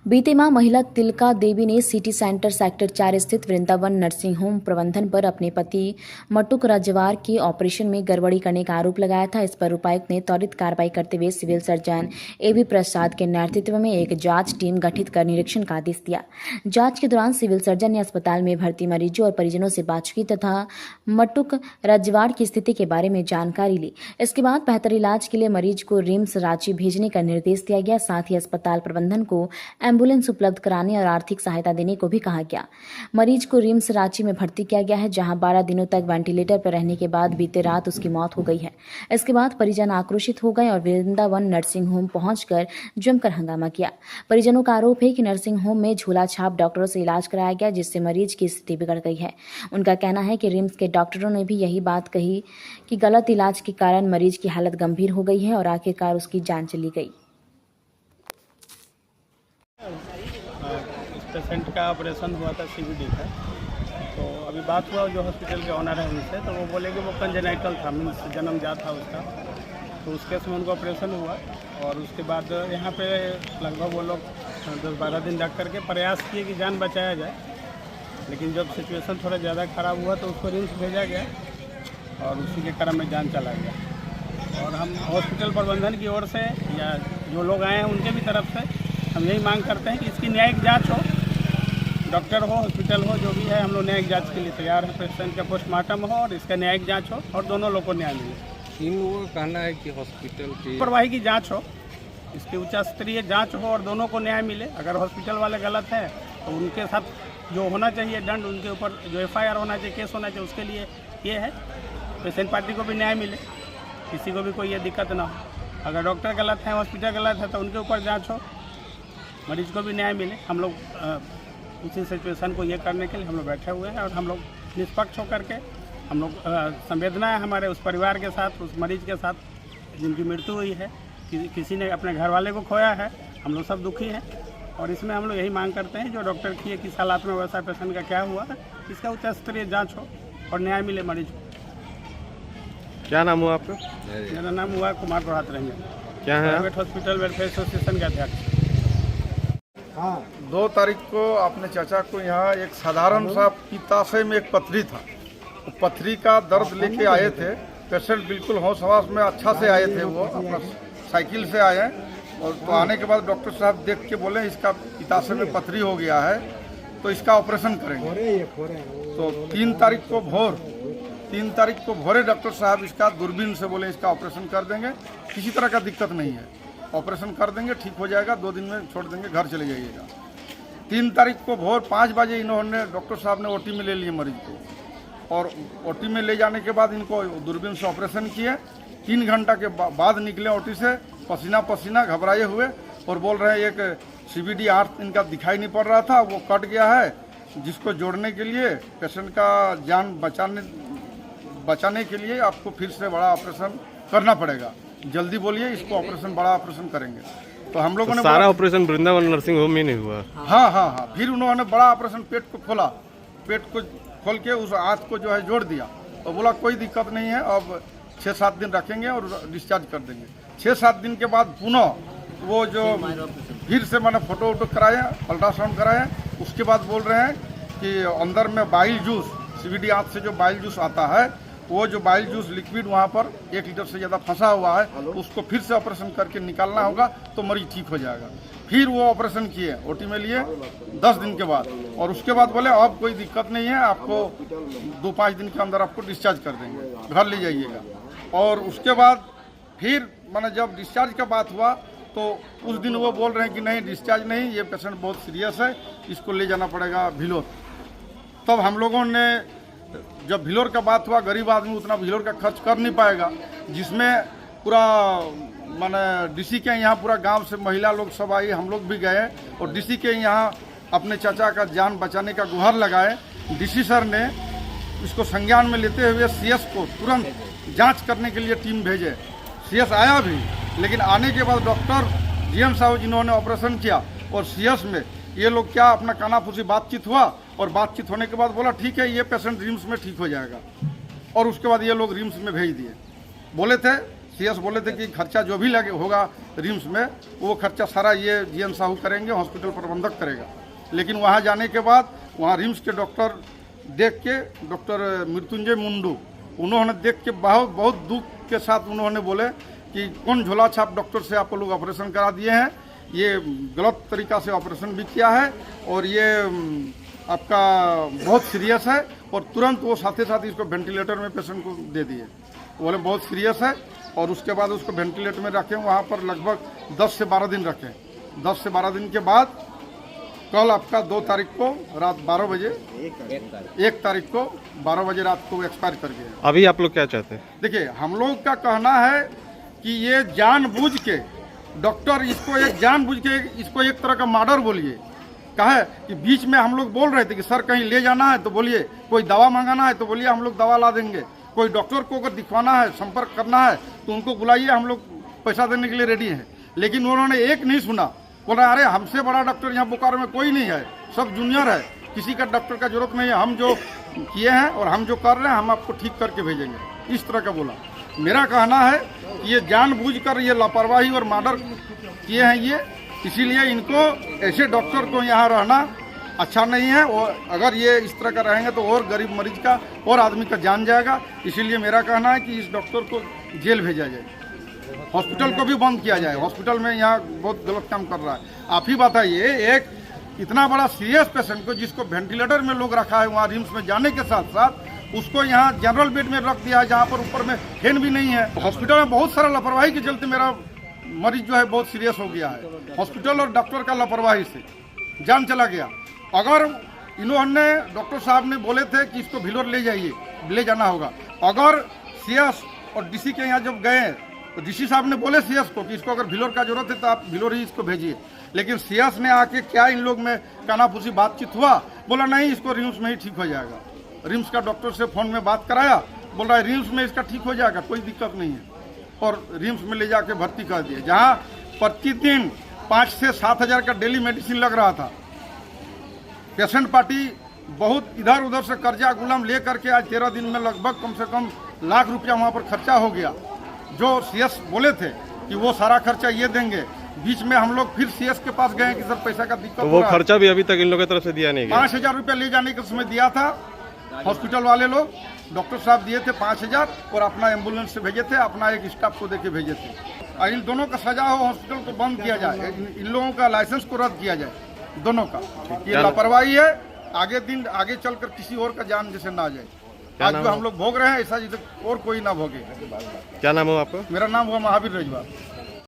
बीते माह महिला तिलका देवी ने सिटी सेंटर सेक्टर 4 स्थित वृंदावन नर्सिंग होम प्रबंधन पर अपने पति मटुक राजवार के ऑपरेशन में गड़बड़ी करने का आरोप लगाया था। इस पर उपायुक्त ने त्वरित कार्रवाई करते हुए सिविल सर्जन एबी प्रसाद के नेतृत्व में एक जांच टीम गठित कर निरीक्षण का आदेश दिया। जांच के दौरान सिविल सर्जन ने अस्पताल में भर्ती मरीजों और परिजनों से बातचीत की तथा मटुक राजवार की स्थिति के बारे में जानकारी ली। इसके बाद बेहतर इलाज के लिए मरीज को रिम्स रांची भेजने का निर्देश दिया गया। साथ ही अस्पताल प्रबंधन को एम्बुलेंस उपलब्ध कराने और आर्थिक सहायता देने को भी कहा गया। मरीज को रिम्स रांची में भर्ती किया गया है, जहां 12 दिनों तक वेंटिलेटर पर रहने के बाद बीते रात उसकी मौत हो गई है। इसके बाद परिजन आक्रोशित हो गए और वृंदावन नर्सिंग होम पहुंचकर जमकर हंगामा किया। परिजनों का आरोप है कि नर्सिंग होम में झोला छाप डॉक्टरों से इलाज कराया गया, जिससे मरीज की स्थिति बिगड़ गई है। उनका कहना है कि रिम्स के डॉक्टरों ने भी यही बात कही कि गलत इलाज के कारण मरीज की हालत गंभीर हो गई है और आखिरकार उसकी जान चली गई। इस पेशेंट का ऑपरेशन हुआ था सीवीडी का। तो अभी बात हुआ जो हॉस्पिटल के ऑनर है उनसे, तो वो बोले कि वो कंजेनाइटल था, मीन्स जन्मजात था उसका। तो उस केस में उनको ऑपरेशन हुआ और उसके बाद यहाँ पे लगभग वो लोग 10-12 दिन रख करके प्रयास किए कि जान बचाया जाए, लेकिन जब सिचुएशन थोड़ा ज़्यादा ख़राब हुआ तो उसको रिम्स भेजा गया और उसी के क्रम में जान चला गया। और हम हॉस्पिटल प्रबंधन की ओर से या जो लोग आए हैं उनके भी तरफ से हम यही मांग करते हैं कि इसकी न्यायिक जांच हो, डॉक्टर हो, हॉस्पिटल हो, जो भी है, हम लोग न्यायिक जांच के लिए तैयार हैं। पेशेंट का पोस्टमार्टम हो और इसका न्यायिक जांच हो और दोनों लोगों को न्याय मिले। इन लोगों का कहना है कि हॉस्पिटल की लापरवाही की जांच हो, इसकी उच्च स्तरीय जांच हो और दोनों को न्याय मिले। अगर हॉस्पिटल वाले गलत है तो उनके साथ जो होना चाहिए दंड, उनके ऊपर जो FIR होना चाहिए, केस होना चाहिए, उसके लिए ये है। पेशेंट पार्टी को भी न्याय मिले, किसी को भी कोई ये दिक्कत ना हो। अगर डॉक्टर गलत है, हॉस्पिटल गलत है, तो उनके ऊपर जाँच हो, मरीज को भी न्याय मिले। हम लोग उसी सिचुएशन को ये करने के लिए हम लोग बैठे हुए हैं और हम लोग निष्पक्ष होकर के हम लोग संवेदना है हमारे उस परिवार के साथ, उस मरीज के साथ जिनकी मृत्यु हुई है, किसी ने अपने घर वाले को खोया है। हम लोग सब दुखी हैं और इसमें हम लोग यही मांग करते हैं जो डॉक्टर की किस हालात में वैसा पेशेंट का क्या हुआ है, इसका उच्च स्तरीय जाँच हो और न्याय मिले मरीज को। क्या नाम हुआ आपका? मेरा नाम हुआ कुमार प्रभात रंजन, क्या है? प्राइवेट हॉस्पिटल वेलफेयर एसोसिएशन का अध्यक्ष। 2 तारीख को अपने चाचा को यहाँ एक साधारण सा पित्ताशय में एक पथरी था, वो पथरी का दर्द लेके आए थे। पेशेंट बिल्कुल होश हवास में अच्छा से आए थे, वो अपना साइकिल से आए और तो आने के बाद डॉक्टर साहब देख के बोले इसका पित्ताशय में पथरी हो गया है, तो इसका ऑपरेशन करेंगे। तो 3 तारीख को भोरे डॉक्टर साहब इसका दूरबीन से बोले इसका ऑपरेशन कर देंगे, किसी तरह का दिक्कत नहीं है, ऑपरेशन कर देंगे, ठीक हो जाएगा, 2 दिन में छोड़ देंगे, घर चले जाइएगा। 3 तारीख को भोर 5 बजे इन्होंने डॉक्टर साहब ने OT में ले लिए मरीज को और OT में ले जाने के बाद इनको दूरबीन से ऑपरेशन किए। 3 घंटा के बाद निकले OT से पसीना पसीना घबराए हुए और बोल रहे हैं एक CVD आर्ट इनका दिखाई नहीं पड़ रहा था, वो कट गया है, जिसको जोड़ने के लिए पेशेंट का जान बचाने के लिए आपको फिर से बड़ा ऑपरेशन करना पड़ेगा, जल्दी बोलिए, इसको ऑपरेशन बड़ा ऑपरेशन करेंगे। तो हम लोगों ने सारा ऑपरेशन वृंदावन नर्सिंग होम में नहीं हुआ? हाँ। फिर उन्होंने बड़ा ऑपरेशन पेट को खोला, पेट को खोल के उस हाथ को जो है जोड़ दिया और बोला कोई दिक्कत नहीं है, अब 6-7 दिन रखेंगे और डिस्चार्ज कर देंगे। 6-7 दिन के बाद पुनः वो जो फिर से मैंने फोटो वोटो कराए, अल्ट्रासाउंड कराए, उसके बाद बोल रहे हैं कि अंदर में बाइल जूस, CVD आंत से जो बाइल जूस आता है, वो जो बाइल जूस लिक्विड वहाँ पर 1 लीटर से ज़्यादा फंसा हुआ है, उसको फिर से ऑपरेशन करके निकालना होगा तो मरीज ठीक हो जाएगा। फिर वो ऑपरेशन किए, OT में लिए 10 दिन के बाद और उसके बाद बोले अब कोई दिक्कत नहीं है, आपको 2-5 दिन के अंदर आपको डिस्चार्ज कर देंगे, घर ले जाइएगा। और उसके बाद फिर मैंने जब डिस्चार्ज का बात हुआ तो उस दिन वो बोल रहे हैं कि नहीं डिस्चार्ज नहीं, ये पेशेंट बहुत सीरियस है, इसको ले जाना पड़ेगा भिलोर। तब हम लोगों ने जब भिलोर का बात हुआ, गरीब आदमी उतना भिलोर का खर्च कर नहीं पाएगा, जिसमें पूरा माने DC के यहाँ पूरा गांव से महिला लोग सब आई, हम लोग भी गए और DC के यहाँ अपने चाचा का जान बचाने का गुहार लगाए। DC सर ने इसको संज्ञान में लेते हुए CS को तुरंत जांच करने के लिए टीम भेजे। CS आया भी, लेकिन आने के बाद डॉक्टर GM साहब जिन्होंने ऑपरेशन किया और CS में ये लोग क्या अपना कानाफूसी बातचीत हुआ और बातचीत होने के बाद बोला ठीक है ये पेशेंट रिम्स में ठीक हो जाएगा और उसके बाद ये लोग रिम्स में भेज दिए। बोले थे सीएस बोले थे कि खर्चा जो भी लगे होगा रिम्स में वो खर्चा सारा ये जीएन साहू करेंगे, हॉस्पिटल प्रबंधक करेगा। लेकिन वहाँ जाने के बाद वहाँ रिम्स के डॉक्टर देख के, डॉक्टर मृत्युंजय मुंडू, उन्होंने देख के बहुत दुख के साथ उन्होंने बोले कि कौन झोला छाप डॉक्टर से आप लोग ऑपरेशन करा दिए हैं, ये गलत तरीका से ऑपरेशन भी किया है और ये आपका बहुत सीरियस है। और तुरंत वो साथ ही साथ इसको वेंटिलेटर में पेशेंट को दे दिए, बोले बहुत सीरियस है। और उसके बाद उसको वेंटिलेटर में रखें, वहाँ पर लगभग 10 से 12 दिन रखें। 10 से 12 दिन के बाद कल आपका 2 तारीख को रात 12 बजे, 1 तारीख को 12 बजे रात को एक्सपायर कर गया। अभी आप लोग क्या चाहते हैं? देखिए, हम लोग का कहना है कि ये जानबूझ के डॉक्टर इसको एक तरह का मर्डर बोलिए। कहे कि बीच में हम लोग बोल रहे थे कि सर कहीं ले जाना है तो बोलिए, कोई दवा मंगाना है तो बोलिए हम लोग दवा ला देंगे, कोई डॉक्टर को अगर दिखवाना है, संपर्क करना है तो उनको बुलाइए, हम लोग पैसा देने के लिए रेडी हैं। लेकिन उन्होंने एक नहीं सुना, बोल रहा अरे हमसे बड़ा डॉक्टर यहाँ बोकारो में कोई नहीं है, सब जूनियर है, किसी का डॉक्टर का जरूरत नहीं है, हम जो किए हैं और हम जो कर रहे हैं हम आपको ठीक करके भेजेंगे, इस तरह का बोला। मेरा कहना है कि ये जानबूझकर ये लापरवाही और मर्डर किए हैं ये, इसीलिए इनको ऐसे डॉक्टर को यहाँ रहना अच्छा नहीं है। और अगर ये इस तरह का रहेंगे तो और गरीब मरीज का और आदमी का जान जाएगा। इसीलिए मेरा कहना है कि इस डॉक्टर को जेल भेजा जाए, हॉस्पिटल को भी बंद किया जाए। हॉस्पिटल में यहाँ बहुत गलत काम कर रहा है। आप ही बताइए, एक इतना बड़ा सीरियस पेशेंट को जिसको वेंटिलेटर में लोग रखा है वहाँ रिम्स में जाने के साथ साथ उसको यहाँ जनरल बेड में रख दिया है जहाँ पर ऊपर में फैन भी नहीं है। हॉस्पिटल में बहुत सारा लापरवाही के चलते मेरा मरीज जो है बहुत सीरियस हो गया है। हॉस्पिटल और डॉक्टर का लापरवाही से जान चला गया। अगर इन्होंने डॉक्टर साहब ने बोले थे कि इसको भिलोर ले जाइए, ले जाना होगा, अगर सीएस और डीसी के यहाँ जब गए तो डीसी साहब ने बोले सीएस को कि इसको अगर भिलोर का जरूरत है तो आप भिलोर ही इसको भेजिए। लेकिन सीएस ने आके क्या इन लोग में कानाफूसी बातचीत हुआ, बोला नहीं इसको रिम्स में ही ठीक हो जाएगा। रिम्स का डॉक्टर से फ़ोन में बात कराया, बोल रहा है रिम्स में इसका ठीक हो जाएगा, कोई दिक्कत नहीं है, और रिम्स में ले जाके भर्ती कर दिए, जहाँ प्रतिदिन 5 से 7 हज़ार का डेली मेडिसिन लग रहा था। पेशेंट पार्टी बहुत इधर उधर से कर्जा गुलाम ले करके आज 13 दिन में लगभग कम से कम लाख रुपया वहाँ पर खर्चा हो गया। जो सीएस बोले थे कि वो सारा खर्चा ये देंगे, बीच में हम लोग फिर सीएस के पास गए कि सर पैसा का दिक्कत तो वो खर्चा भी अभी तक इन लोगों की तरफ से दिया नहीं गया। 5,000 रुपया ले जाने के समय दिया था हॉस्पिटल वाले लोग, डॉक्टर साहब दिए थे 5,000 और अपना एम्बुलेंस से भेजे थे, अपना एक स्टाफ को देके भेजे थे। इन दोनों का सजा हो, हॉस्पिटल को बंद किया जाए, इन लोगों का लाइसेंस को रद्द किया जाए, दोनों का। ये लापरवाही है, आगे चलकर किसी और का जान जैसे ना जाए। आज जो हम लोग भोग रहे हैं ऐसा और कोई ना भोगे। क्या नाम हो आपका? मेरा नाम हुआ महावीर रजवा।